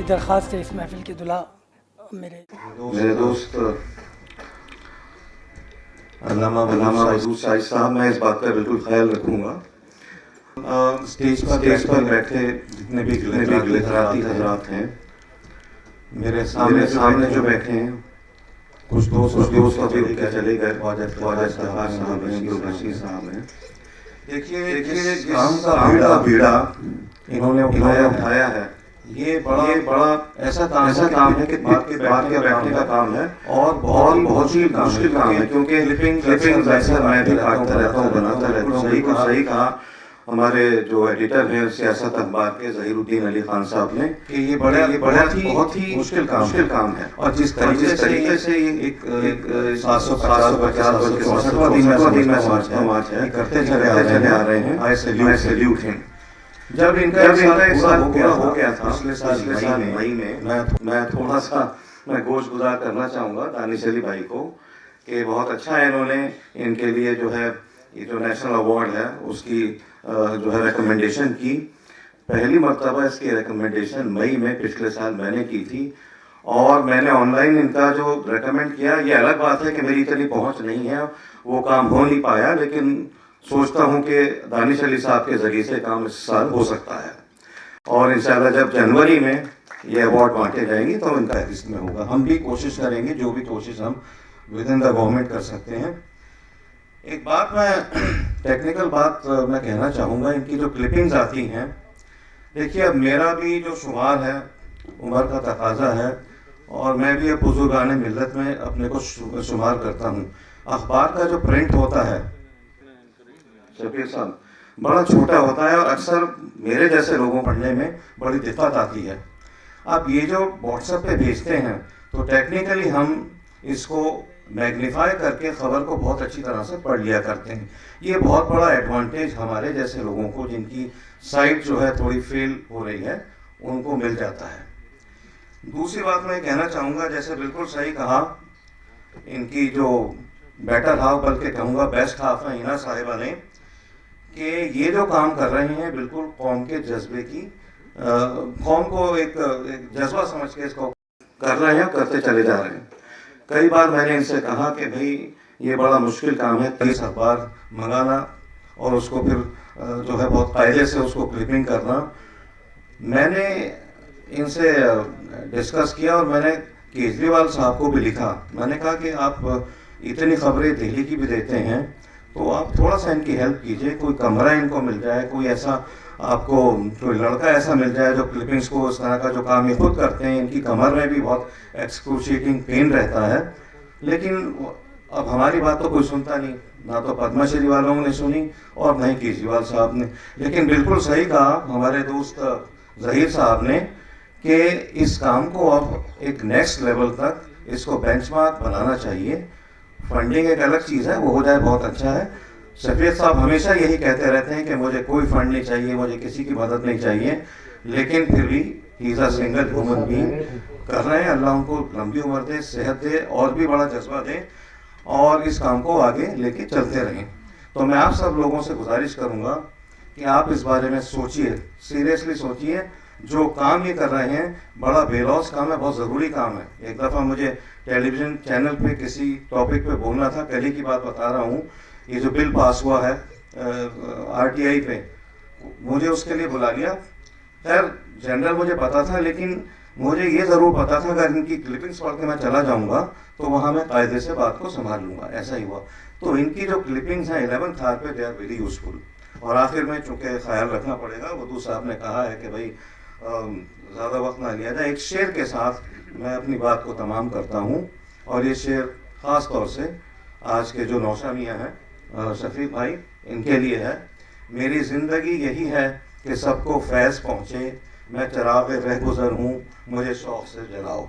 दरख्वास्त है इस महफिल के दुल्हा मेरे दोस्त अल्लामा मसूद शाही साहब, मैं इस बात का बिल्कुल ख्याल रखूँगा। स्टेज पर बैठे जितने भी गिलहराती हजरात हैं, मेरे सामने जो बैठे हैं, कुछ दोस्त अभी उठ के चले गए, ख्वाजा इफ्तिखार साहब हैं, अब्दुल रशीद साहब हैं। देखिए काम का बीड़ा इन्होंने उठाया है, ये बड़ा ऐसा काम है कि बात के बैठने का काम है और बहुत ही मुश्किल काम है, क्योंकि क्लिपिंग अक्सर मैं भी काटता रहता हूँ, बनाता रहता हूँ। सही कहा हमारे जो एडिटर हैं सियासत अखबार के ज़हीरुद्दीन अली खान साहब ने कि ये बहुत ही मुश्किल काम है। और जिस तरीके से एक 750 बल्कि 64वां दिन में समाज है करते चले आ रहे हैं, आई सैल्यूट हिम। जब इनका एक साल पूरा हो गया था पिछले साल मई में, मैं थोड़ा सा गोश गुजार करना चाहूँगा दानिश अली भाई को कि बहुत अच्छा है, इन्होंने इनके लिए जो है ये जो नेशनल अवार्ड है उसकी जो है रिकमेंडेशन की। पहली मर्तबा इसकी रिकमेंडेशन मई में पिछले साल मैंने की थी और मैंने ऑनलाइन इनका जो रिकमेंड किया, ये अलग बात है कि मेरी इतनी पहुँच नहीं है, वो काम हो नहीं पाया, लेकिन सोचता हूँ कि दानिश अली साहब के ज़रिए से काम इस साल हो सकता है और इंशाल्लाह जब जनवरी में ये अवार्ड बांटे जाएंगे तो इनका इसमें होगा। हम भी कोशिश करेंगे, जो भी कोशिश हम विद इन द गवर्नमेंट कर सकते हैं। एक बात मैं टेक्निकल बात मैं कहना चाहूँगा, इनकी जो क्लिपिंग्स आती हैं, देखिए अब मेरा भी जो शुमार है उम्र का तकाजा है और मैं भी अब बुजुर्गाने मिल्लत में अपने को शुमार करता हूँ। अखबार का जो प्रिंट होता है शफीर साहब बड़ा छोटा होता है और अक्सर मेरे जैसे लोगों पढ़ने में बड़ी दिक्कत आती है। अब ये जो व्हाट्सएप पे भेजते हैं तो टेक्निकली हम इसको मैग्नीफाई करके ख़बर को बहुत अच्छी तरह से पढ़ लिया करते हैं। ये बहुत बड़ा एडवांटेज हमारे जैसे लोगों को, जिनकी साइट जो है थोड़ी फेल हो रही है, उनको मिल जाता है। दूसरी बात मैं कहना चाहूँगा, जैसे बिल्कुल सही कहा, इनकी जो बेटर हाफ बल्कि कहूँगा बेस्ट हाफ है हिना साहिबा ने, कि ये जो काम कर रहे हैं बिल्कुल कौम के जज्बे की, कौम को एक जज्बा समझ के इसको कर रहे हैं, करते चले जा रहे हैं। कई बार मैंने इनसे कहा कि भाई ये बड़ा मुश्किल काम है, 30 अखबार मंगाना और उसको फिर जो है बहुत कायदे से उसको क्लिपिंग करना। मैंने इनसे डिस्कस किया और मैंने केजरीवाल साहब को भी लिखा। मैंने कहा कि आप इतनी खबरें दिल्ली की भी देते हैं तो आप थोड़ा सा इनकी हेल्प कीजिए, कोई कमरा इनको मिल जाए, कोई ऐसा आपको कोई लड़का ऐसा मिल जाए जो क्लिपिंग्स को उस तरह का जो काम ये खुद करते हैं। इनकी कमर में भी बहुत एक्सक्रूशिएटिंग पेन रहता है, लेकिन अब हमारी बात तो कोई सुनता नहीं, ना तो पद्मश्री वालों ने सुनी और न ही केजरीवाल साहब ने। लेकिन बिल्कुल सही कहा हमारे दोस्त ज़हीर साहब ने कि इस काम को अब एक नेक्स्ट लेवल तक इसको बेंचमार्क बनाना चाहिए। फंडिंग एक अलग चीज़ है, वो हो जाए बहुत अच्छा है। शफीक साहब हमेशा यही कहते रहते हैं कि मुझे कोई फंड नहीं चाहिए, मुझे किसी की मदद नहीं चाहिए, लेकिन फिर भी he is a single human being कर रहे हैं। अल्लाह उनको लंबी उम्र दे, सेहत दे और भी बड़ा जज्बा दे और इस काम को आगे लेके चलते रहें। तो मैं आप सब लोगों से गुजारिश करूँगा कि आप इस बारे में सोचिए, सीरियसली सोचिए। जो काम ये कर रहे हैं बड़ा बेलौस काम है, बहुत ज़रूरी काम है। एक दफ़ा मुझे टेलीविज़न चैनल पे किसी टॉपिक पे बोलना था, कल ही की बात बता रहा हूँ, ये जो बिल पास हुआ है RTI पे, मुझे उसके लिए बुला लिया। खैर जनरल मुझे पता था, लेकिन मुझे ये ज़रूर पता था अगर इनकी क्लिपिंग्स पढ़ के मैं चला जाऊँगा तो वहाँ मैं कायदे से बात को संभाल लूँगा। ऐसा ही हुआ। तो इनकी जो क्लिपिंग्स हैं 11th आवर पे दे आर वेरी यूजफुल। और आखिर में चूँकि ख्याल रखना पड़ेगा, वधू साहब ने कहा है कि भाई ज़्यादा वक्त ना लिया जाए, एक शेर के साथ मैं अपनी बात को तमाम करता हूँ। और ये शेर ख़ास तौर से आज के जो नौशा मियाँ हैं शफीक भाई, इनके लिए है। मेरी ज़िंदगी यही है कि सबको फैज़ पहुँचे, मैं चराग़ रहगुज़र हूँ, मुझे शौक़ से जलाओ।